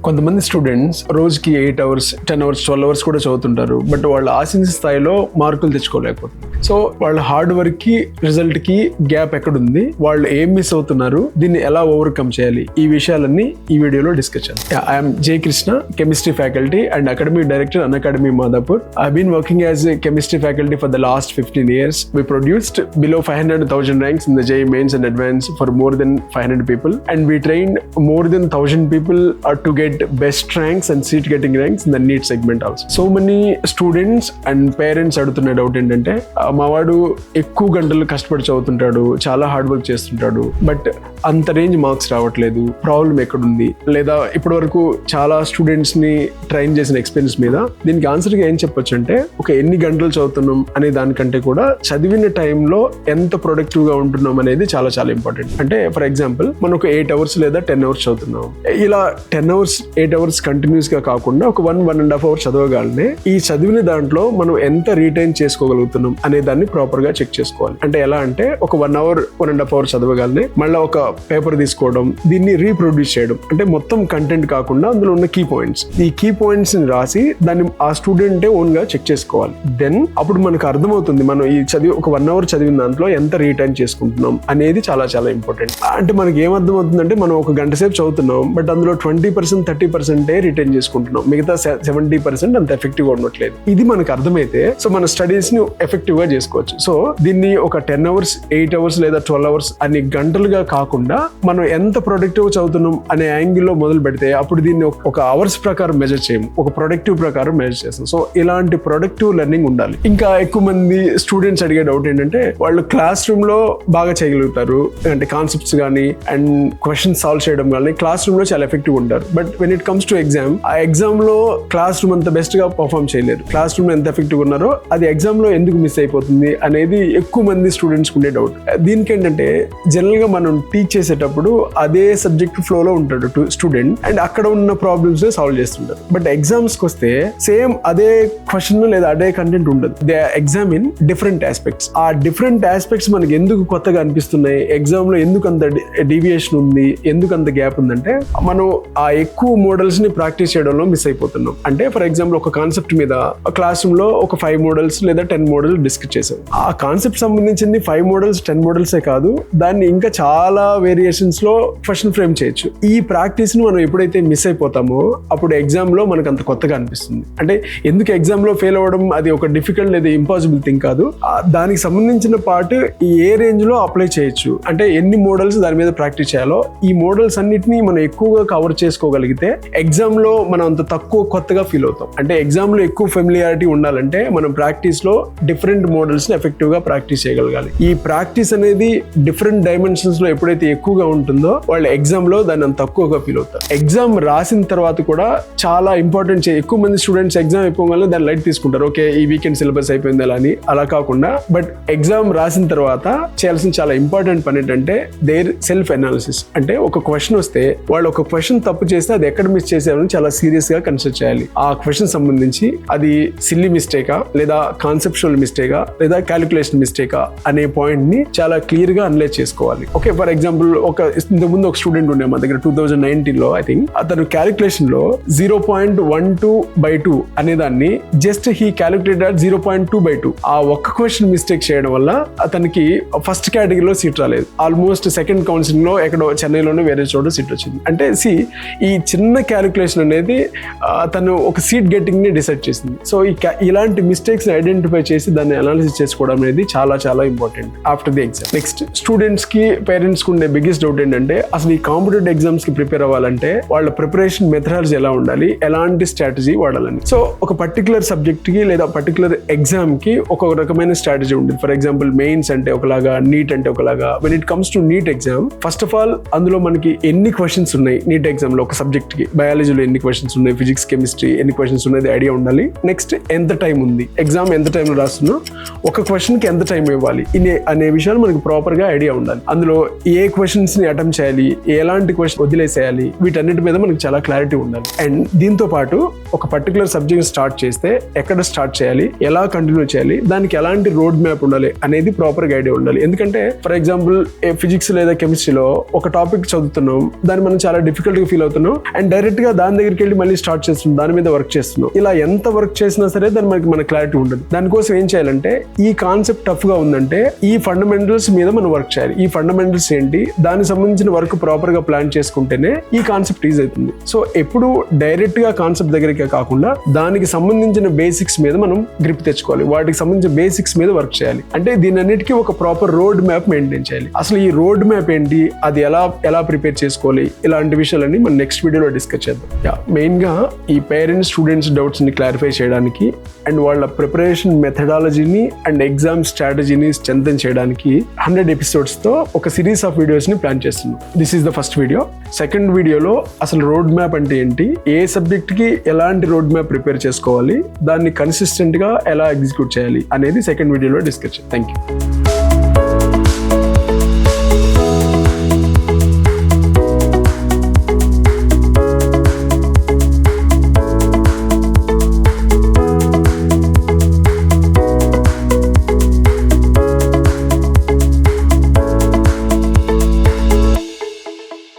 కొంతమంది స్టూడెంట్స్ రోజుకి 8 hours 10 hours 12 hours కూడా చదువుతుంటారు, బట్ వాళ్ళు ఆశించిన స్థాయిలో మార్కులు తెచ్చుకోలేకపోతున్నారు. సో వాళ్ళ హార్డ్ వర్క్ కి రిజల్ట్ కి గ్యాప్ ఎక్కడుంది, వాళ్ళు ఏం మిస్ అవుతున్నారు, దీన్ని ఎలా ఓవర్కమ్ చేయాలి, ఈ విషయాలన్నీ ఈ వీడియోలో డిస్కస్ చేద్దాం. I'm J Krishna, chemistry faculty and academic director Unacademy Madhapur. I been working as a chemistry faculty for the last 15 years. We produced below 500,000 ranks in the JEE mains and advanced for more than 500 people, and we trained more than 1,000 people to get best ranks and seat getting ranks in the NEET segment also. So many students and parents అడుగుతున్న doubt ఏంటంటే, మా వాడు ఎక్కువ గంటలు కష్టపడి చదువుతుంటాడు, చాలా hard work చేస్తుంటాడు, but అంత రేంజ్ మార్క్స్ రావట్లేదు, ప్రాబ్లం ఎక్కడుంది? లేదా ఇప్పటి వరకు చాలా స్టూడెంట్స్ ని ట్రైన్ చేసిన ఎక్స్పీరియన్స్ మీద దీనికి ఆన్సర్గా ఏం చెప్పొచ్చు అంటే, ఒక ఎన్ని గంటలు చదువుతున్నాం అనే దానికంటే కూడా చదివిన టైంలో ఎంత ప్రొడక్టివ్ గా ఉంటున్నాం అనేది చాలా చాలా ఇంపార్టెంట్. అంటే ఫర్ ఎగ్జాంపుల్ మనం ఒక 8 hours లేదా 10 hours చదువుతున్నాం, ఇలా 10 hours 8 hours కంటిన్యూస్ గా కాకుండా ఒక 1.5 hours చదవగానే ఈ చదివిన దాంట్లో మనం ఎంత రీటైన్ చేసుకోగలుగుతున్నాం అనే దాన్ని ప్రాపర్ గా చెక్ చేసుకోవాలి. అంటే ఎలా అంటే, ఒక 1 hour 1.5 hours చదవగానే మళ్ళీ ఒక పేపర్ తీసుకోవడం, దీన్ని రీప్రొడ్యూస్ చేయడం, అంటే మొత్తం కంటెంట్ కాకుండా అందులో ఉన్న కీ పాయింట్స్, ఈ కీ పాయింట్స్ ని రాసి దాన్ని ఆ స్టూడెంటే ఓన్ గా చెక్ చేసుకోవాలి. దెన్ అప్పుడు మనకు అర్థమవుతుంది మనం ఈ ఒక 1 hour చదివిన దాంట్లో ఎంత రీటైన్ చేసుకుంటున్నాం అనేది చాలా చాలా ఇంపార్టెంట్. అంటే మనకి ఏం అర్థమవుతుందంటే, మనం ఒక గంట సేపు చదువుతున్నాం, బట్ అందులో 20% 30% రిటైన్ చేసుకుంటున్నాం, మిగతా 70% అంత ఎఫెక్టివ్ గా ఉండట్లేదు. ఇది మనకు అర్థమైతే సో మన స్టడీస్ ని ఎఫెక్టివ్ గా చేసుకోవచ్చు. సో దీన్ని ఒక 10 hours 8 hours లేదా 12 hours అన్ని గంటలుగా కాకుండా మనం ఎంత ప్రొడక్టివ్ చదువుతున్నాం అనే యాంగిల్లో మొదలు పెడితే అప్పుడు దీన్ని ఒక అవర్స్ ప్రకారం మెజర్ చేయము, ఒక ప్రొడక్టివ్ ప్రకారం మెజర్ చేస్తాం. సో ఇలాంటి ప్రొడక్టివ్ లెర్నింగ్ ఉండాలి. ఇంకా ఎక్కువ మంది స్టూడెంట్స్ అడిగే డౌట్ ఏంటంటే, వాళ్ళు క్లాస్ రూమ్ లో బాగా చేయగలుగుతారు, అంటే కాన్సెప్ట్స్ కానీ అండ్ క్వశ్చన్స్ సాల్వ్ చేయడం కానీ క్లాస్ రూమ్ లో చాలా ఎఫెక్టివ్ ఉంటారు. But when it comes to exam, ఆ ఎగ్జామ్ లో క్లాస్ రూమ్ అంత బెస్ట్ గా పర్ఫార్మ్ చేయలేరు. క్లాస్ రూమ్ లో ఎంత ఎఫెక్టివ్ ఉన్నారో అది ఎగ్జామ్ లో ఎందుకు మిస్ అయిపోతుంది అనేది ఎక్కువ మంది స్టూడెంట్స్ ఉండే డౌట్. దీనికి ఏంటంటే, జనరల్ గా మనం టీచ్ చేసేటప్పుడు అదే సబ్జెక్ట్ ఫ్లో లో ఉంటాడు స్టూడెంట్, అండ్ అక్కడ ఉన్న ప్రాబ్లమ్స్ సాల్వ్ చేస్తుంటారు. బట్ ఎగ్జామ్స్ కి వస్తే సేమ్ అదే క్వశ్చన్ లేదా అదే కంటెంట్ ఉండదు. They examine different aspects. ఆ డిఫరెంట్ ఆస్పెక్ట్స్ మనకి ఎందుకు కొత్తగా అనిపిస్తున్నాయి, ఎగ్జామ్ లో ఎందుకు అంత డీవియేషన్ ఉంది, ఎందుకు అంత గ్యాప్ ఉందంటే, మనం ఆ ఎక్కువ మోడల్స్ ని ప్రాక్టీస్ చేయడంలో మిస్ అయిపోతున్నాం. అంటే ఫర్ ఎగ్జాంపుల్ ఒక కాన్సెప్ట్ మీద క్లాస్ రూమ్ లో ఒక 5 models లేదా 10 models డిస్కస్ చేసాం. ఆ కాన్సెప్ట్ సంబంధించింది 5 models 10 models కాదు, దాన్ని ఇంకా చాలా వేరియేషన్స్ లో క్వశ్చన్ ఫ్రేమ్ చేయొచ్చు. ఈ ప్రాక్టీస్ ని మనం ఎప్పుడైతే మిస్ అయిపోతామో అప్పుడు ఎగ్జామ్ లో మనకు అంత కొత్తగా అనిపిస్తుంది. అంటే ఎందుకు ఎగ్జామ్ లో ఫెయిల్ అవ్వడం అది ఒక డిఫికల్ట్ లేదా ఇంపాసిబుల్ థింగ్ కాదు, దానికి సంబంధించిన పార్ట్ ఏ రేంజ్ లో అప్లై చేయొచ్చు, అంటే ఎన్ని మోడల్స్ దాని మీద ప్రాక్టీస్ చేయాలో ఈ మోడల్స్ అన్నిటిని మనం ఎక్కువగా కవర్ చేసుకోగలిగితే ఎగ్జామ్ లో మనం అంత తక్కువ కొత్తగా ఫీల్ అవుతాం. అంటే ఎగ్జామ్ లో ఎక్కువ ఫెమిలియారిటీ ఉండాలంటే మనం ప్రాక్టీస్ లో డిఫరెంట్ మోడల్స్ ని ఎఫెక్టివ్ గా ప్రాక్టీస్ చేయగలగాలి. ఈ ప్రాక్టీస్ అనేది డిఫరెంట్ డైమెన్షన్స్ లో ఎప్పుడైతే ఎక్కువగా ఉంటుందో వాళ్ళు ఎగ్జామ్ లో దాన్ని అంత తక్కువగా ఫీల్ అవుతారు. ఎగ్జామ్ రాసిన తర్వాత కూడా చాలా ఇంపార్టెంట్, ఎక్కువ మంది స్టూడెంట్స్ ఎగ్జామ్ అయిపోగానే దాన్ని లైట్ తీసుకుంటారు, ఓకే ఈ వీకెండ్ సిలబస్ అయిపోయింది అని. అలా కాకుండా బట్ ఎగ్జామ్ రాసిన తర్వాత చేయాల్సిన చాలా ఇంపార్టెంట్ పని ఏంటంటే దేర్ సెల్ఫ్ అనాలిసిస్. అంటే ఒక క్వశ్చన్ వస్తే వాళ్ళు ఒక క్వశ్చన్ తప్పు చేస్తే అది ఎక్కడ మిస్ చేసారని చాలా సీరియస్ గా కన్సిడర్ చేయాలి. ఆ క్వశ్చన్ సంబంధించి అది సిల్లీ మిస్టేకా లేదా కాన్సెప్చువల్ మిస్టేకా లేదా క్యాలిక్యులేషన్ మిస్టేకా అనే పాయింట్ ని చాలా క్లియర్ గా అనలైజ్ చేసుకోవాలి. ఓకే ఫర్ ఎగ్జాంపుల్ ఇంతకుముందు ఒక స్టూడెంట్ ఉండే మా దగ్గర 2019 లో, ఐ థింక్ అతను క్యాలిక్యులేషన్ లో 0.12/2 అనే దాన్ని జస్ట్ హీ క్యాలిక్యులేటెడ్ 0.2/2. ఆ ఒక్క క్వశ్చన్ మిస్టేక్ చేయడం వల్ల అతనికి ఫస్ట్ కేటగిరీలో సీట్ రాలేదు. ఆల్మోస్ట్ సెకండ్ కౌన్సిలింగ్ లో ఎక్కడో చెన్నైలోనే వేరే చోట సీట్ వచ్చింది. అంటే ఈ చిన్న క్యాలిక్యులేషన్ అనేది తను ఒక సీట్ గెట్టింగ్ ని డిసైడ్ చేసింది. సో ఇలాంటి మిస్టేక్స్ ని ఐడెంటిఫై చేసి దాన్ని అనాలిసిస్ చేసుకోవడం అనేది చాలా చాలా important after the exam. Next students కి పేరెంట్స్ కి ఉండే బిగ్గెస్ట్ డౌట్ ఏంటంటే, అసలు ఈ కాంపిటేటివ్ ఎగ్జామ్స్ కి ప్రిపేర్ అవ్వాలంటే వాళ్ళ ప్రిపరేషన్ మెథడాలజీ ఎలా ఉండాలి, ఎలాంటి స్ట్రాటజీ వాడాలని. సో ఒక పర్టికులర్ సబ్జెక్ట్ కి లేదా పర్టికులర్ ఎగ్జామ్ కి ఒక రకమైన స్ట్రాటజీ ఉంటుంది. ఫర్ ఎగ్జాంపుల్ మెయిన్స్ అంటే ఒకలాగా, నీట్ అంటే ఒకలాగా. When it comes to NEET exam, first of all అందులో మనకి ఎన్ని క్వశ్చన్స్ ఉన్నాయి నీట్ ఎగ్జామ్ లో, ఒక సబ్జెక్ట్ కి బయాలజీలో ఎన్ని క్వశ్చన్స్ ఉన్నాయి, ఫిజిక్స్ కెమిస్ట్రీ ఎన్ని క్వశ్చన్స్ ఉన్నాయి ఐడియా ఉండాలి. నెక్స్ట్ ఎంత టైం ఉంది, ఎగ్జామ్ ఎంత టైం లో రాస్తున్నాం, ఒక క్వశ్చన్ కి ఎంత టైం ఇవ్వాలి అనే విషయాలు మనకి ప్రాపర్ గా ఐడియా ఉండాలి. అందులో ఏ క్వశ్చన్స్ ని అటెంప్ట్ చేయాలి, ఎలాంటి క్వశ్చన్ వదిలేసేయాలి, వీటన్నిటి మీద మనకి చాలా క్లారిటీ ఉండాలి. అండ్ దీంతో పాటు ఒక పర్టికులర్ సబ్జెక్ట్ స్టార్ట్ చేస్తే ఎక్కడ స్టార్ట్ చేయాలి, ఎలా కంటిన్యూ చేయాలి, దానికి ఎలాంటి రోడ్ మ్యాప్ ఉండాలి అనేది ప్రాపర్ గా ఐడియా ఉండాలి. ఎందుకంటే ఫర్ ఎగ్జాంపుల్ ఫిజిక్స్ లేదా కెమిస్ట్రీలో ఒక టాపిక్ చదువుతున్నాం, దాన్ని మనం చాలా డిఫికల్ట్ గా ఫీల్ అవుతున్నాం అండ్ డైరెక్ట్ గా దాని దగ్గరికి వెళ్ళి మళ్ళీ స్టార్ట్ చేస్తున్నాం, దాని మీద వర్క్ చేస్తున్నాం. ఇలా ఎంత వర్క్ చేసినా సరే దాని మన క్లారిటీ ఉండదు. దానికోసం ఏం చేయాలంటే ఈ కాన్సెప్ట్ టఫ్ గా ఉందంటే ఈ ఫండమెంటల్స్ మీద మనం వర్క్ చేయాలి. ఈ ఫండమెంటల్స్ ఏంటి, దానికి సంబంధించిన వర్క్ ప్రాపర్ గా ప్లాన్ చేసుకుంటేనే ఈ కాన్సెప్ట్ ఈజీ అవుతుంది. సో ఎప్పుడు డైరెక్ట్ గా కాన్సెప్ట్ దగ్గరికి కాకుండా దానికి సంబంధించిన బేసిక్స్ మీద మనం గ్రిప్ తెచ్చుకోవాలి, వాటికి సంబంధించిన బేసిక్స్ మీద వర్క్ చేయాలి. అంటే దీని అన్నిటికీ ఒక ప్రాపర్ రోడ్ మ్యాప్ మెయింటైన్ చేయాలి. అసలు ఈ రోడ్ మ్యాప్ ఏంటి, అది ఎలా ప్రిపేర్ చేసుకోవాలి, ఇలాంటి విషయాలన్నీ మనం నెక్స్ట్ వీడియోలో డిస్కస్ చేద్దాం. మెయిన్ గా ఈ పేరెంట్స్ స్టూడెంట్స్ డౌట్స్ ని క్లారిఫై చేయడానికి అండ్ వాళ్ళ ప్రిపరేషన్ మెథడాలజీని అండ్ ఎగ్జామ్ స్ట్రాటజీని స్ట్రెంథెన్ చేయడానికి 100 ఎపిసోడ్స్ తో ఒక సిరీస్ ఆఫ్ వీడియోస్ ని ప్లాన్ చేస్తున్నాం. This is the first video. Second వీడియోలో అసలు రోడ్ మ్యాప్ అంటే ఏంటి, ఏ సబ్జెక్ట్ కి ఎలాంటి రోడ్ మ్యాప్ ప్రిపేర్ చేసుకోవాలి, దాన్ని కన్సిస్టెంట్ గా ఎలా ఎగ్జిక్యూట్ చేయాలి అనేది సెకండ్ వీడియోలో డిస్కస్ చేద్దాం. Thank you.